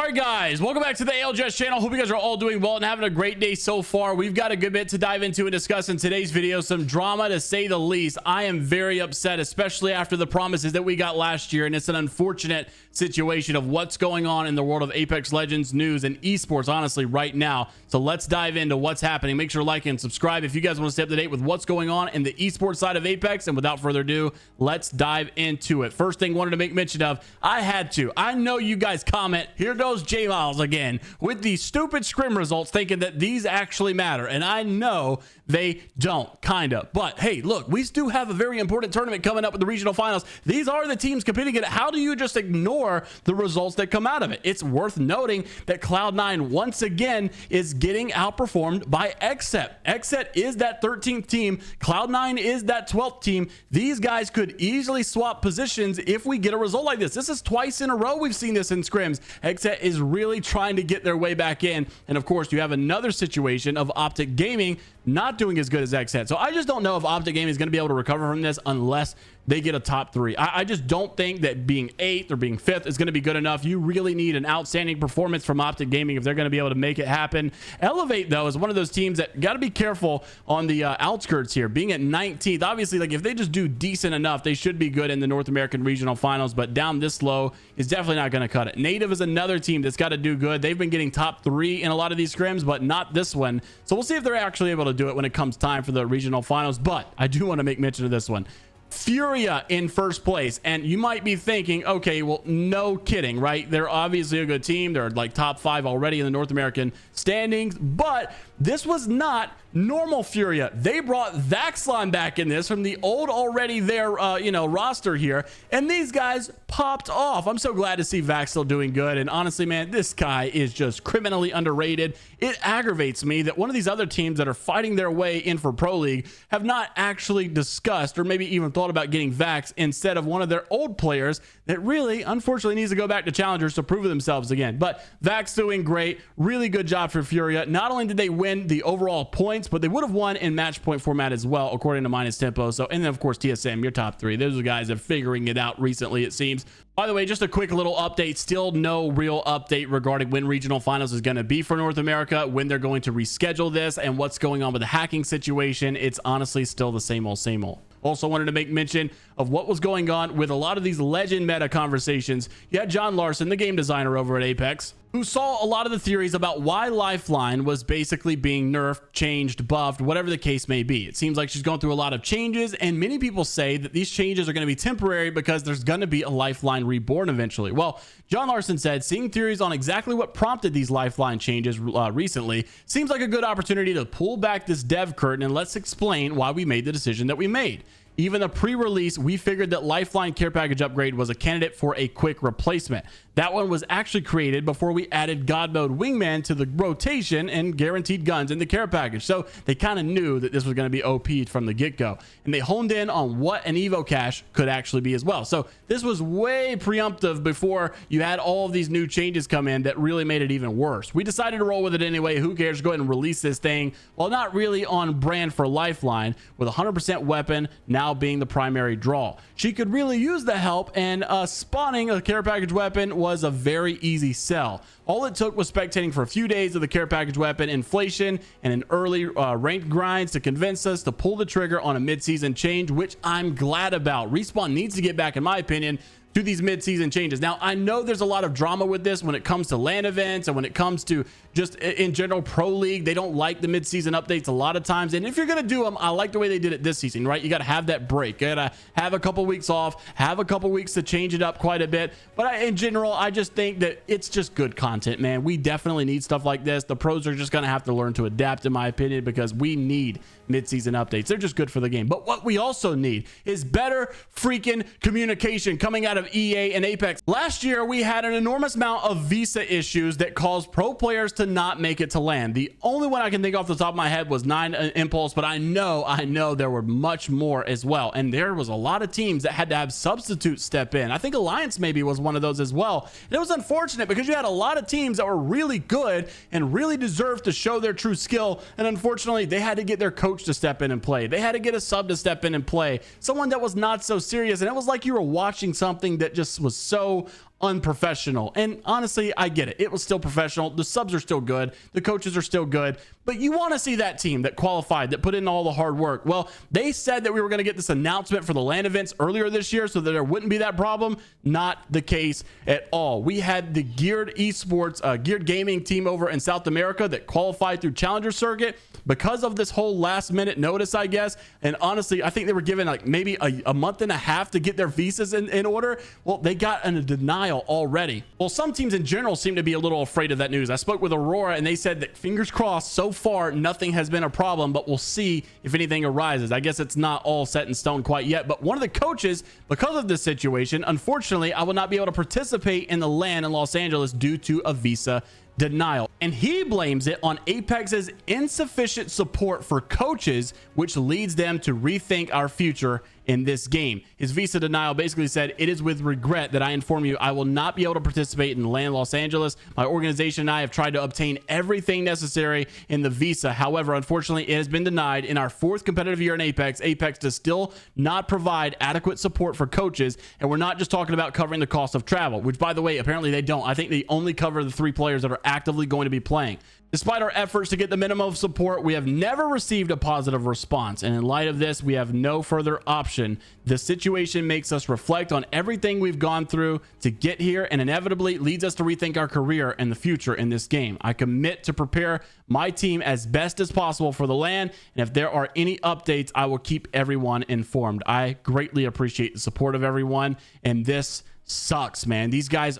All right, guys, welcome back to the ALGS channel. Hope you guys are all doing well and having a great day so far. We've got a good bit to dive into and discuss in today's video. Some drama, to say the least. I am very upset, especially after the promises that we got last year, and it's an unfortunate situation of what's going on in the world of Apex Legends news and esports, honestly, right now. So let's dive into what's happening. Make sure to like and subscribe if you guys want to stay up to date with what's going on in the esports side of Apex. And without further ado, let's dive into it. First thing wanted to make mention of, I know you guys comment, here goes J Miles again with these stupid scrim results, thinking that these actually matter, and I know they don't, kinda. But hey, look, we do have a very important tournament coming up with the regional finals. These are the teams competing in it. How do you just ignore the results that come out of it? It's worth noting that Cloud9 once again is getting outperformed by XSET. XSET is that 13th team. Cloud9 is that 12th team. These guys could easily swap positions if we get a result like this. This is twice in a row we've seen this in scrims. XSET is really trying to get their way back in. And of course, you have another situation of Optic Gaming not doing as good as XSET. So I just don't know if Optic Gaming is going to be able to recover from this unless they get a top 3. I just don't think that being 8th or being 5th is going to be good enough. You really need an outstanding performance from Optic Gaming if they're going to be able to make it happen. Elevate, though, is one of those teams that got to be careful on the outskirts here. Being at 19th, obviously, like if they just do decent enough, they should be good in the North American regional finals, but down this low is definitely not going to cut it. Native is another team that's got to do good. They've been getting top 3 in a lot of these scrims, but not this one. So we'll see if they're actually able to do it when it comes time for the regional finals. But I do want to make mention of this one. Furia in first place, and you might be thinking, okay, well, no kidding, right? They're obviously a good team. They're like top 5 already in the North American standings, but this was not normal Furia. They brought Vaxlon back in this from the old already there roster here, and these guys popped off. I'm so glad to see Vax still doing good, and honestly, man, this guy is just criminally underrated. It aggravates me that one of these other teams that are fighting their way in for Pro League have not actually discussed or maybe even thought about getting Vax instead of one of their old players that really, unfortunately, needs to go back to challengers to prove themselves again. But Vax doing great. Really good job for Furia. Not only did they win the overall points, but they would have won in match point format as well, according to Minus Tempo. So, and then of course TSM, your top 3. Those are the guys that are figuring it out recently, it seems. By the way, just a quick little update. Still no real update regarding when regional finals is going to be for North America, when they're going to reschedule this, and what's going on with the hacking situation. It's honestly still the same old, same old. Also wanted to make mention of what was going on with a lot of these legend meta conversations. You had John Larson, the game designer over at Apex, who saw a lot of the theories about why Lifeline was basically being nerfed, changed, buffed, whatever the case may be. It seems like she's going through a lot of changes, and many people say that these changes are going to be temporary because there's going to be a Lifeline reborn eventually. Well, John Larson said, seeing theories on exactly what prompted these Lifeline changes recently seems like a good opportunity to pull back this dev curtain, and let's explain why we made the decision that we made. Even the pre-release, we figured that Lifeline care package upgrade was a candidate for a quick replacement. That one was actually created before we added God Mode Wingman to the rotation and guaranteed guns in the care package. So they kind of knew that this was going to be OP from the get-go. And they honed in on what an Evo cache could actually be as well. So this was way preemptive before you had all of these new changes come in that really made it even worse. We decided to roll with it anyway. Who cares? Go ahead and release this thing. Well, not really on brand for Lifeline, with 100% weapon now being the primary draw. She could really use the help, and spawning a care package weapon was a very easy sell. All it took was spectating for a few days of the care package weapon inflation and an early ranked grinds to convince us to pull the trigger on a mid-season change, which I'm glad about. Respawn needs to get back, in my opinion, to these mid-season changes. Now, I know there's a lot of drama with this when it comes to LAN events and when it comes to just in general Pro League. They don't like the mid-season updates a lot of times, and if you're gonna do them, I like the way they did it this season, right? You got to have that break. You got to have a couple weeks off, have a couple weeks to change it up quite a bit. But in general, I just think that it's just good content, man. We definitely need stuff like this. The pros are just gonna have to learn to adapt, in my opinion, because we need mid-season updates. They're just good for the game. But what we also need is better freaking communication coming out of EA and Apex. Last year, we had an enormous amount of visa issues that caused pro players to not make it to LAN. The only one I can think off the top of my head was 9 Impulse, but I know there were much more as well. And there was a lot of teams that had to have substitutes step in. I think Alliance maybe was one of those as well. And it was unfortunate because you had a lot of teams that were really good and really deserved to show their true skill. And unfortunately, they had to get their coach to step in and play. They had to get a sub to step in and play. Someone that was not so serious. And it was like you were watching something that just was so unprofessional. And honestly, I get it. It was still professional. The subs are still good. The coaches are still good. But you want to see that team that qualified, that put in all the hard work. Well, they said that we were going to get this announcement for the LAN events earlier this year so that there wouldn't be that problem. Not the case at all. We had the Geared Esports, Geared Gaming team over in South America that qualified through Challenger Circuit because of this whole last minute notice, I guess. And honestly, I think they were given like maybe a month and a half to get their visas in order. Well, they got a denial already. Well, some teams in general seem to be a little afraid of that news. I spoke with Aurora and they said that fingers crossed, so far nothing has been a problem, but we'll see if anything arises. I guess it's not all set in stone quite yet, but one of the coaches, because of this situation, unfortunately, I will not be able to participate in the LAN in Los Angeles due to a visa denial, and he blames it on Apex's insufficient support for coaches, which leads them to rethink our future in this game. His visa denial basically said, "It is with regret that I inform you I will not be able to participate in LAN Los Angeles. My organization and I have tried to obtain everything necessary in the visa. However, unfortunately, it has been denied. In our 4th competitive year in Apex, Apex does still not provide adequate support for coaches, and we're not just talking about covering the cost of travel," which, by the way, apparently they don't. I think they only cover the 3 players that are actively going to be playing. Despite our efforts to get the minimum of support, we have never received a positive response. And in light of this, we have no further option. The situation makes us reflect on everything we've gone through to get here and inevitably leads us to rethink our career and the future in this game. I commit to prepare my team as best as possible for the LAN. And if there are any updates, I will keep everyone informed. I greatly appreciate the support of everyone. And this sucks, man. These guys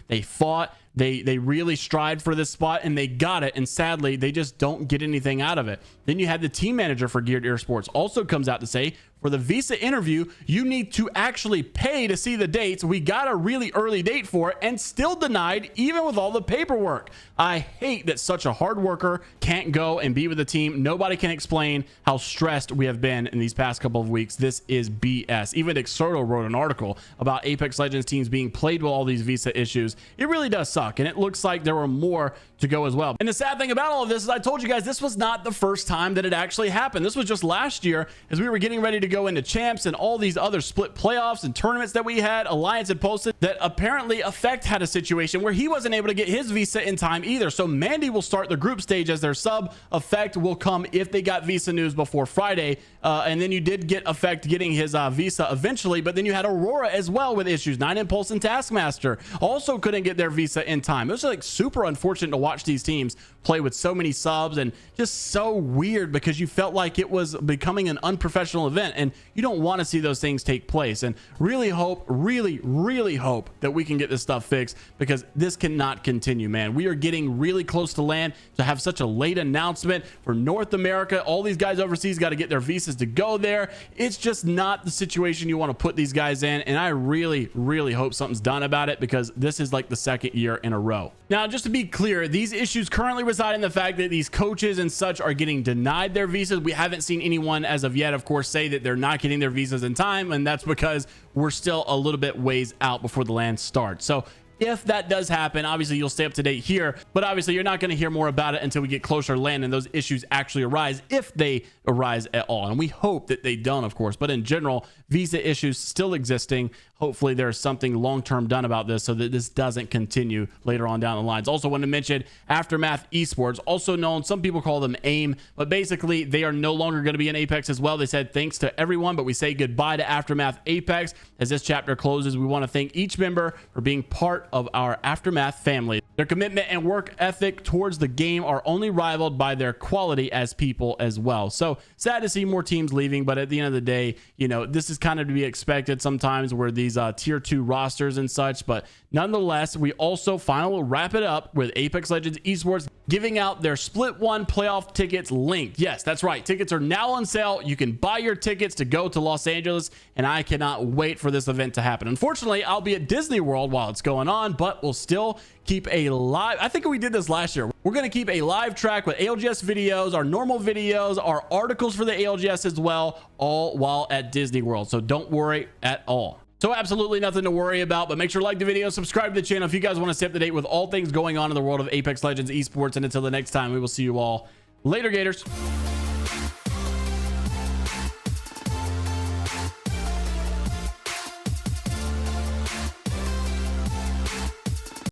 they fought, they really strived for this spot and they got it, and sadly they just don't get anything out of it. Then you had the team manager for Geared Esports also comes out to say, for the visa interview, you need to actually pay to see the dates. We got a really early date for it and still denied, even with all the paperwork. I hate that such a hard worker can't go and be with the team. Nobody can explain how stressed we have been in these past couple of weeks. This is BS. Even Exerto wrote an article about Apex Legends teams being played with all these visa issues. It really does suck, and it looks like there were more to go as well. And the sad thing about all of this is I told you guys this was not the first time that it actually happened. This was just last year as we were getting ready to go into champs and all these other split playoffs and tournaments that we had. Alliance had posted that apparently Effect had a situation where he wasn't able to get his visa in time either. So Mandy will start the group stage as their sub. Effect will come if they got visa news before Friday. And then you did get Effect getting his visa eventually, but then you had Aurora as well with issues. 9 Impulse and Taskmaster also couldn't get their visa in time. It was like super unfortunate to watch these teams play with so many subs, and just so weird because you felt like it was becoming an unprofessional event, and you don't want to see those things take place. And really hope, really hope that we can get this stuff fixed, because this cannot continue, man. We are getting really close to LAN. To have such a late announcement for North America, all these guys overseas got to get their visas to go there. It's just not the situation you want to put these guys in, and I really hope something's done about it, because this is like the 2nd year in a row. Now, just to be clear, these issues currently reside in the fact that these coaches and such are getting denied their visas. We haven't seen anyone as of yet, of course, say that they're not getting their visas in time, and that's because we're still a little bit ways out before the LAN starts. So if that does happen, obviously you'll stay up to date here, but obviously you're not going to hear more about it until we get closer to LAN and those issues actually arise, if they arise at all. And we hope that they don't, of course, but in general, visa issues still existing. Hopefully there's something long-term done about this so that this doesn't continue later on down the lines. Also want to mention Aftermath Esports, also known, some people call them AIM, but basically they are no longer going to be in Apex as well. They said thanks to everyone, but we say goodbye to Aftermath Apex. As this chapter closes, we want to thank each member for being part of our Aftermath family. Their commitment and work ethic towards the game are only rivaled by their quality as people as well. So sad to see more teams leaving, but at the end of the day, you know, this is kind of to be expected sometimes where these tier 2 rosters and such, but nonetheless, we also finally wrap it up with Apex Legends Esports giving out their Split 1 playoff tickets linked. Yes, that's right. Tickets are now on sale. You can buy your tickets to go to Los Angeles, and I cannot wait for this event to happen. Unfortunately, I'll be at Disney World while it's going on, but we'll still keep a live, I think we did this last year. We're going to keep a live track with ALGS videos, our normal videos, our articles for the ALGS as well, all while at Disney World. So don't worry at all. So absolutely nothing to worry about, but make sure to like the video, subscribe to the channel if you guys want to stay up to date with all things going on in the world of Apex Legends Esports. And until the next time, we will see you all later, Gators.